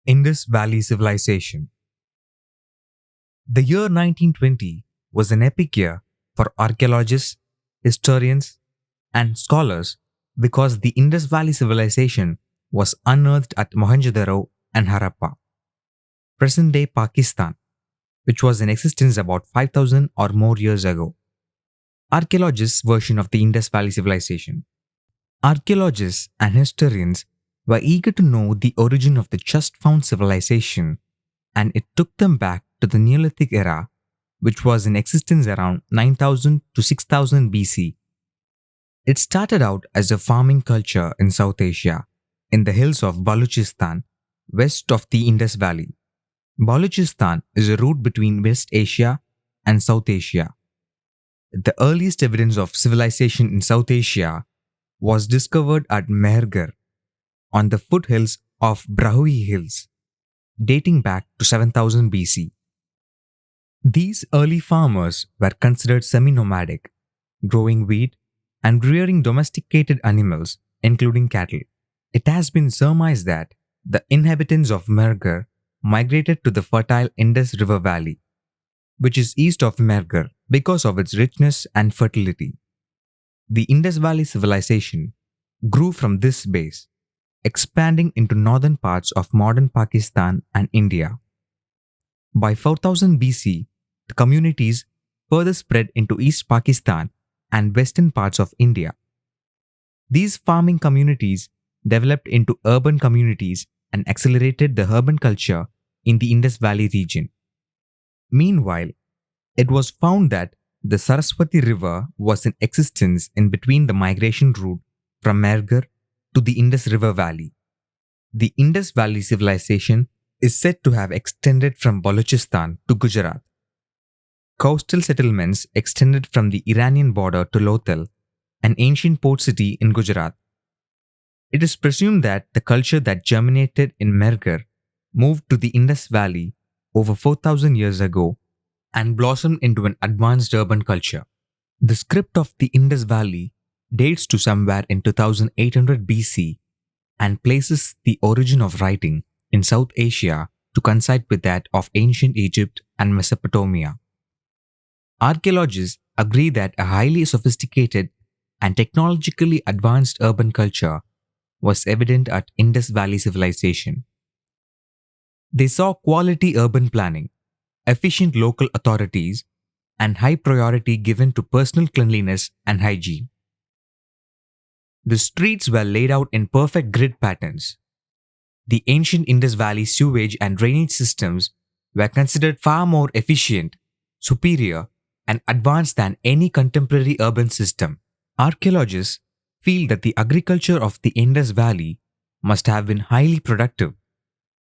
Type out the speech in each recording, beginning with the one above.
Indus Valley Civilization. The year 1920 was an epic year for archaeologists, historians, and scholars because the Indus Valley Civilization was unearthed at Mohenjo-daro and Harappa, present-day Pakistan, which was in existence about 5,000 or more years ago. Archaeologists' version of the Indus Valley Civilization. Archaeologists and historians were eager to know the origin of the just found civilization, and it took them back to the Neolithic era, which was in existence around 9000 to 6000 BC. It started out as a farming culture in South Asia, in the hills of Balochistan, west of the Indus Valley. Balochistan is a route between West Asia and South Asia. The earliest evidence of civilization in South Asia was discovered at Mehergarh, on the foothills of Brahui Hills, dating back to 7000 BC. These early farmers were considered semi-nomadic, growing wheat and rearing domesticated animals, including cattle. It has been surmised that the inhabitants of Mehergarh migrated to the fertile Indus River Valley, which is east of Mehergarh because of its richness and fertility. The Indus Valley civilization grew from this base, expanding into northern parts of modern Pakistan and India. By 4000 BC, the communities further spread into East Pakistan and western parts of India. These farming communities developed into urban communities and accelerated the urban culture in the Indus Valley region. Meanwhile, it was found that the Saraswati River was in existence in between the migration route from Mehergarh to the Indus River Valley. The Indus Valley civilization is said to have extended from Balochistan to Gujarat. Coastal settlements extended from the Iranian border to Lothal, an ancient port city in Gujarat. It is presumed that the culture that germinated in Mehergarh moved to the Indus Valley over 4,000 years ago and blossomed into an advanced urban culture. The script of the Indus Valley dates to somewhere in 2800 BC and places the origin of writing in South Asia to coincide with that of ancient Egypt and Mesopotamia. Archaeologists agree that a highly sophisticated and technologically advanced urban culture was evident at Indus Valley civilization. They saw quality urban planning, efficient local authorities, and high priority given to personal cleanliness and hygiene. The streets were laid out in perfect grid patterns. The ancient Indus Valley sewage and drainage systems were considered far more efficient, superior, and advanced than any contemporary urban system. Archaeologists feel that the agriculture of the Indus Valley must have been highly productive,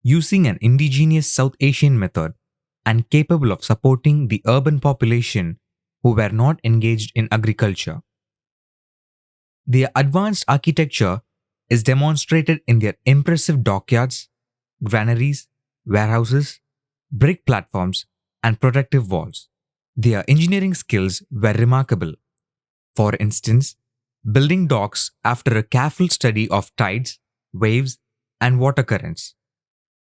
using an indigenous South Asian method and capable of supporting the urban population who were not engaged in agriculture. Their advanced architecture is demonstrated in their impressive dockyards, granaries, warehouses, brick platforms, and protective walls. Their engineering skills were remarkable. For instance, building docks after a careful study of tides, waves, and water currents.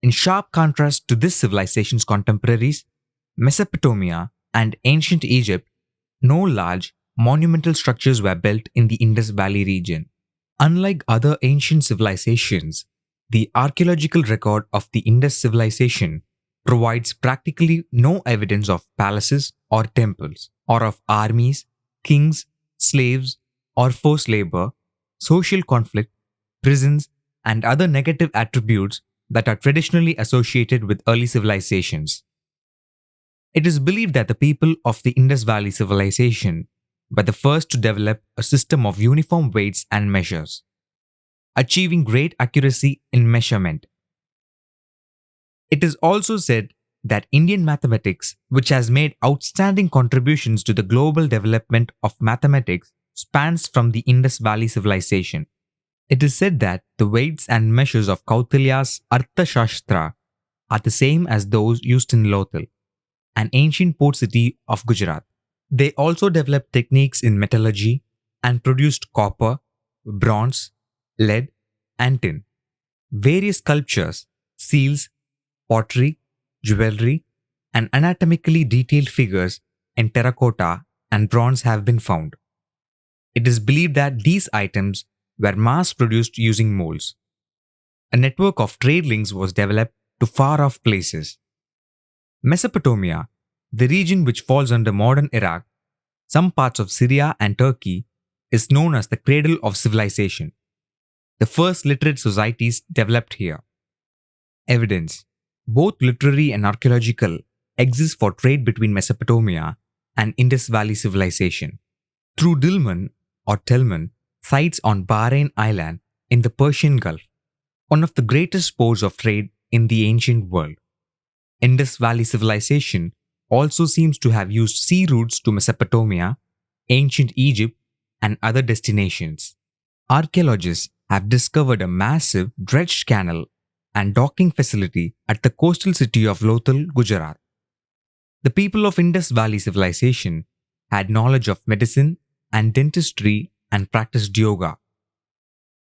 In sharp contrast to this civilization's contemporaries, Mesopotamia and ancient Egypt, no large, monumental structures were built in the Indus Valley region. Unlike other ancient civilizations, the archaeological record of the Indus civilization provides practically no evidence of palaces or temples, or of armies, kings, slaves, or forced labor, social conflict, prisons, and other negative attributes that are traditionally associated with early civilizations. It is believed that the people of the Indus Valley civilization were the first to develop a system of uniform weights and measures, achieving great accuracy in measurement. It is also said that Indian mathematics, which has made outstanding contributions to the global development of mathematics, spans from the Indus Valley civilization. It is said that the weights and measures of Kautilya's Artha Shastra are the same as those used in Lothal, an ancient port city of Gujarat. They also developed techniques in metallurgy and produced copper, bronze, lead, and tin. Various sculptures, seals, pottery, jewelry, and anatomically detailed figures in terracotta and bronze have been found. It is believed that these items were mass produced using molds. A network of trade links was developed to far off places. Mesopotamia, the region which falls under modern Iraq, some parts of Syria and Turkey, is known as the cradle of civilization. The first literate societies developed here. Evidence, both literary and archaeological, exists for trade between Mesopotamia and Indus Valley civilization. Through Dilmun or Telmun, sites on Bahrain Island in the Persian Gulf, one of the greatest ports of trade in the ancient world. Indus Valley civilization also seems to have used sea routes to Mesopotamia, ancient Egypt, and other destinations. Archaeologists have discovered a massive dredged canal and docking facility at the coastal city of Lothal, Gujarat. The people of Indus Valley civilization had knowledge of medicine and dentistry and practiced yoga.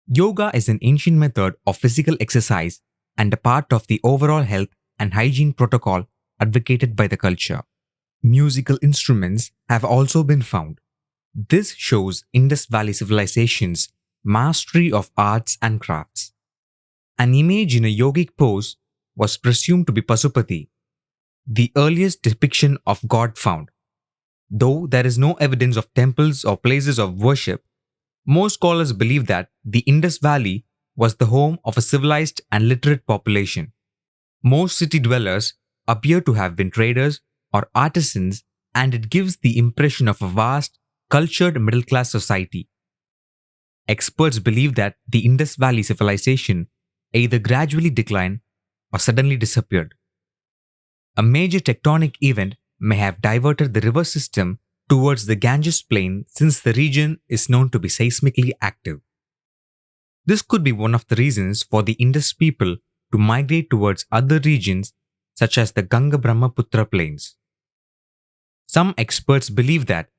Yoga is an ancient method of physical exercise and a part of the overall health and hygiene protocol advocated by the culture. Musical instruments have also been found. This shows Indus Valley civilization's mastery of arts and crafts. An image in a yogic pose was presumed to be Pasupati, the earliest depiction of God found. Though there is no evidence of temples or places of worship, most scholars believe that the Indus Valley was the home of a civilized and literate population. Most city dwellers appear to have been traders or artisans, and it gives the impression of a vast, cultured middle-class society. Experts believe that the Indus Valley civilization either gradually declined or suddenly disappeared. A major tectonic event may have diverted the river system towards the Ganges plain since the region is known to be seismically active. This could be one of the reasons for the Indus people to migrate towards other regions such as the Ganga-Brahmaputra plains. Some experts believe that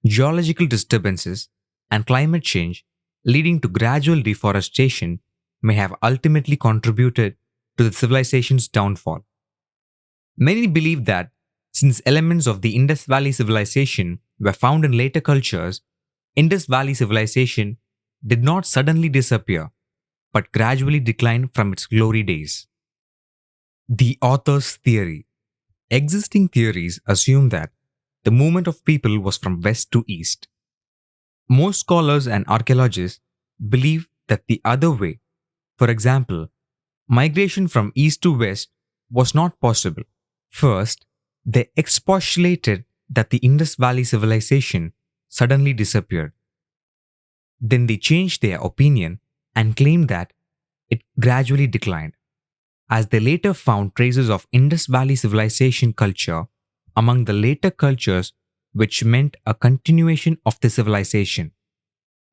geological disturbances and climate change leading to gradual deforestation may have ultimately contributed to the civilization's downfall. Many believe that since elements of the Indus Valley civilization were found in later cultures, Indus Valley civilization did not suddenly disappear, but gradually declined from its glory days. The author's theory. Existing theories assume that the movement of people was from west to east. Most scholars and archaeologists believe that the other way, for example, migration from east to west, was not possible. First, they expostulated that the Indus Valley civilization suddenly disappeared. Then they changed their opinion and claimed that it gradually declined, as they later found traces of Indus Valley civilization culture among the later cultures, which meant a continuation of the civilization.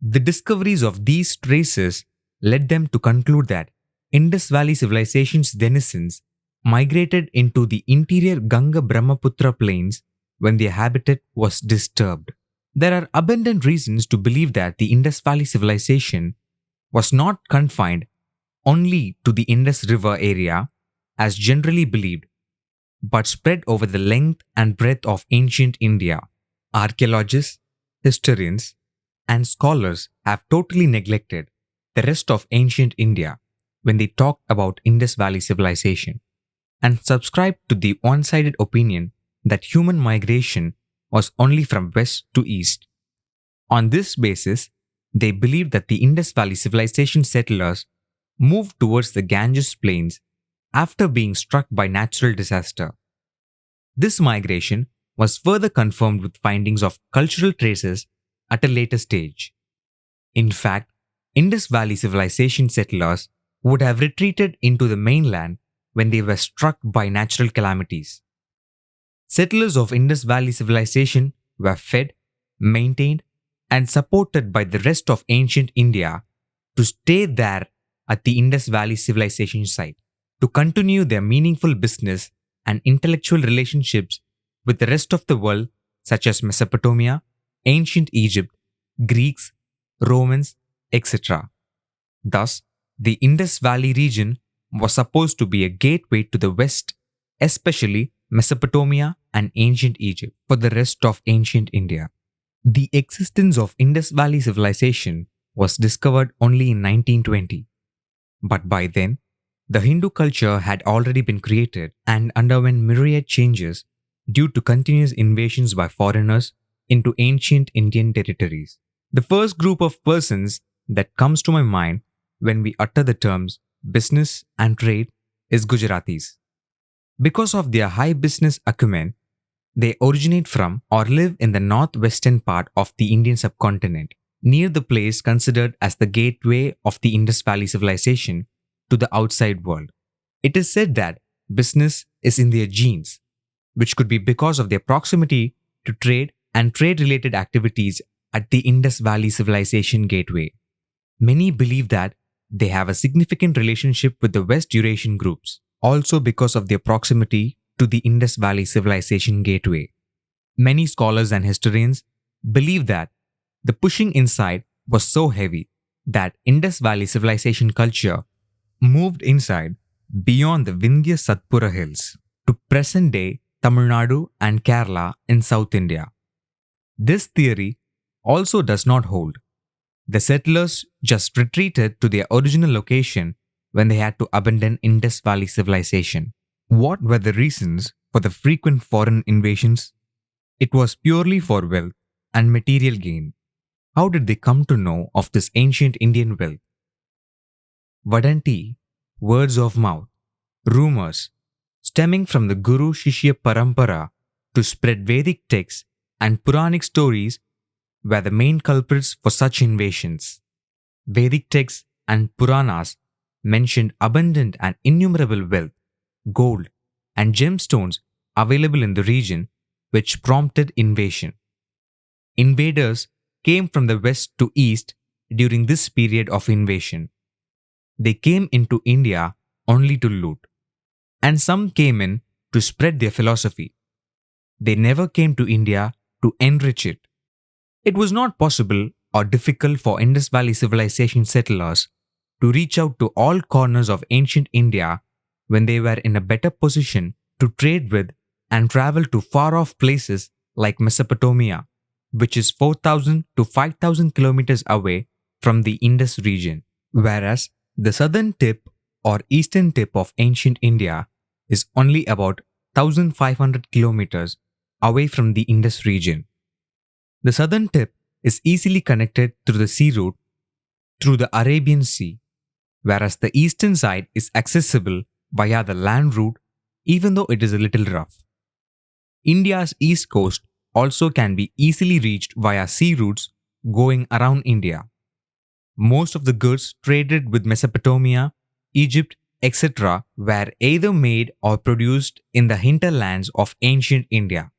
The discoveries of these traces led them to conclude that Indus Valley civilization's denizens migrated into the interior Ganga-Brahmaputra plains when their habitat was disturbed. There are abundant reasons to believe that the Indus Valley civilization was not confined only to the Indus River area, as generally believed, but spread over the length and breadth of ancient India. Archaeologists, historians, and scholars have totally neglected the rest of ancient India when they talk about Indus Valley civilization, and subscribe to the one-sided opinion that human migration was only from west to east. On this basis, they believed that the Indus Valley civilization settlers moved towards the Ganges plains after being struck by natural disaster. This migration was further confirmed with findings of cultural traces at a later stage. In fact, Indus Valley civilization settlers would have retreated into the mainland when they were struck by natural calamities. Settlers of Indus Valley civilization were fed, maintained, and supported by the rest of ancient India to stay there at the Indus Valley civilization site, to continue their meaningful business and intellectual relationships with the rest of the world, such as Mesopotamia, ancient Egypt, Greeks, Romans, etc. Thus, the Indus Valley region was supposed to be a gateway to the West, especially Mesopotamia and ancient Egypt, for the rest of ancient India. The existence of Indus Valley civilization was discovered only in 1920, but by then, the Hindu culture had already been created and underwent myriad changes due to continuous invasions by foreigners into ancient Indian territories. The first group of persons that comes to my mind when we utter the terms business and trade is Gujaratis. Because of their high business acumen, they originate from or live in the northwestern part of the Indian subcontinent, near the place considered as the gateway of the Indus Valley civilization to the outside world. It is said that business is in their genes, which could be because of their proximity to trade and trade related activities at the Indus Valley civilization gateway. Many believe that they have a significant relationship with the West Eurasian groups, also because of their proximity to the Indus Valley civilization gateway. Many scholars and historians believe that the pushing inside was so heavy that Indus Valley civilization culture moved inside beyond the Vindhya Satpura hills to present-day Tamil Nadu and Kerala in South India. This theory also does not hold. The settlers just retreated to their original location when they had to abandon Indus Valley civilization. What were the reasons for the frequent foreign invasions? It was purely for wealth and material gain. How did they come to know of this ancient Indian wealth? Vadanti, words of mouth, rumors, stemming from the Guru Shishya Parampara to spread Vedic texts and Puranic stories were the main culprits for such invasions. Vedic texts and Puranas mentioned abundant and innumerable wealth, gold, and gemstones available in the region, which prompted invasion. Invaders came from the west to east during this period of invasion. They came into India only to loot, and some came in to spread their philosophy. They never came to India to enrich it. It was not possible or difficult for Indus Valley civilization settlers to reach out to all corners of ancient India when they were in a better position to trade with and travel to far-off places like Mesopotamia, which is 4,000 to 5,000 kilometers away from the Indus region, whereas the southern tip or eastern tip of ancient India is only about 1,500 kilometers away from the Indus region. The southern tip is easily connected through the sea route through the Arabian Sea, whereas the eastern side is accessible via the land route, even though it is a little rough. India's east coast also can be easily reached via sea routes going around India. Most of the goods traded with Mesopotamia, Egypt, etc. were either made or produced in the hinterlands of ancient India.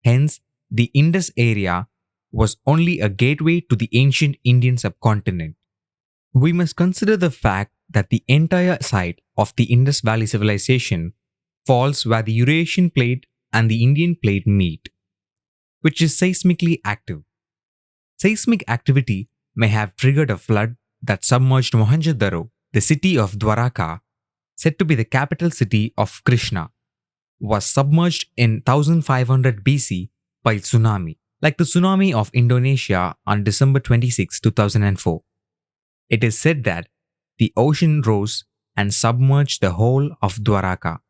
Hence, the Indus area was only a gateway to the ancient Indian subcontinent. We must consider the fact that the entire site of the Indus Valley civilization falls where the Eurasian plate and the Indian plate meet, which is seismically active. Seismic activity may have triggered a flood that submerged Mohenjo-daro, the city of Dwaraka, said to be the capital city of Krishna, was submerged in 1500 BC by tsunami, like the tsunami of Indonesia on December 26, 2004. It is said that the ocean rose and submerged the whole of Dwaraka.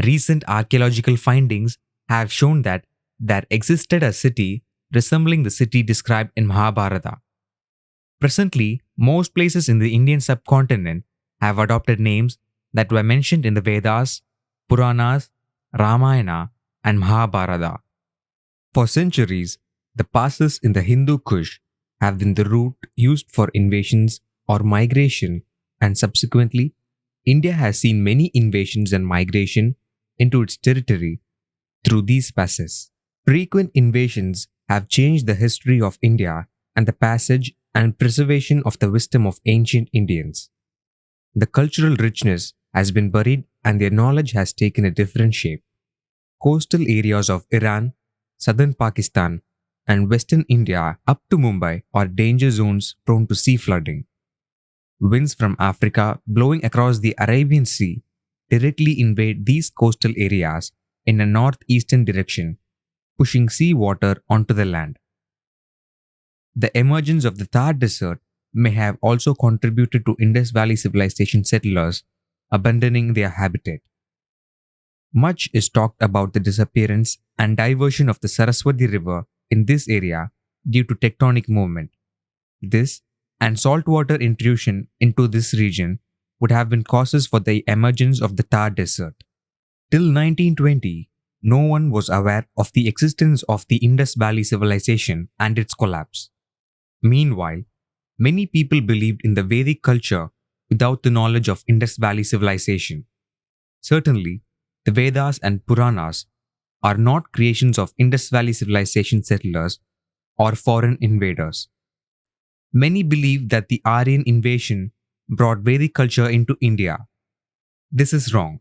Recent archaeological findings have shown that there existed a city resembling the city described in Mahabharata. Presently, most places in the Indian subcontinent have adopted names that were mentioned in the Vedas, Puranas, Ramayana, and Mahabharata. For centuries, the passes in the Hindu Kush have been the route used for invasions or migration, and subsequently, India has seen many invasions and migration into its territory through these passes. Frequent invasions have changed the history of India and the passage and preservation of the wisdom of ancient Indians. The cultural richness has been buried and their knowledge has taken a different shape. Coastal areas of Iran, southern Pakistan, and western India up to Mumbai are danger zones prone to sea flooding. Winds from Africa blowing across the Arabian Sea directly invade these coastal areas in a northeastern direction, pushing seawater onto the land. The emergence of the Thar Desert may have also contributed to Indus Valley civilization settlers abandoning their habitat. Much is talked about the disappearance and diversion of the Saraswati River in this area due to tectonic movement. This and saltwater intrusion into this region would have been causes for the emergence of the Thar Desert. Till 1920, no one was aware of the existence of the Indus Valley civilization and its collapse. Meanwhile, many people believed in the Vedic culture without the knowledge of Indus Valley civilization. Certainly, the Vedas and Puranas are not creations of Indus Valley civilization settlers or foreign invaders. Many believe that the Aryan invasion brought Vedic culture into India. This is wrong,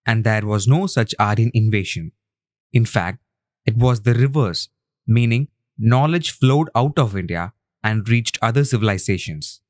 and there was no such Aryan invasion. In fact, it was the reverse, meaning knowledge flowed out of India and reached other civilizations.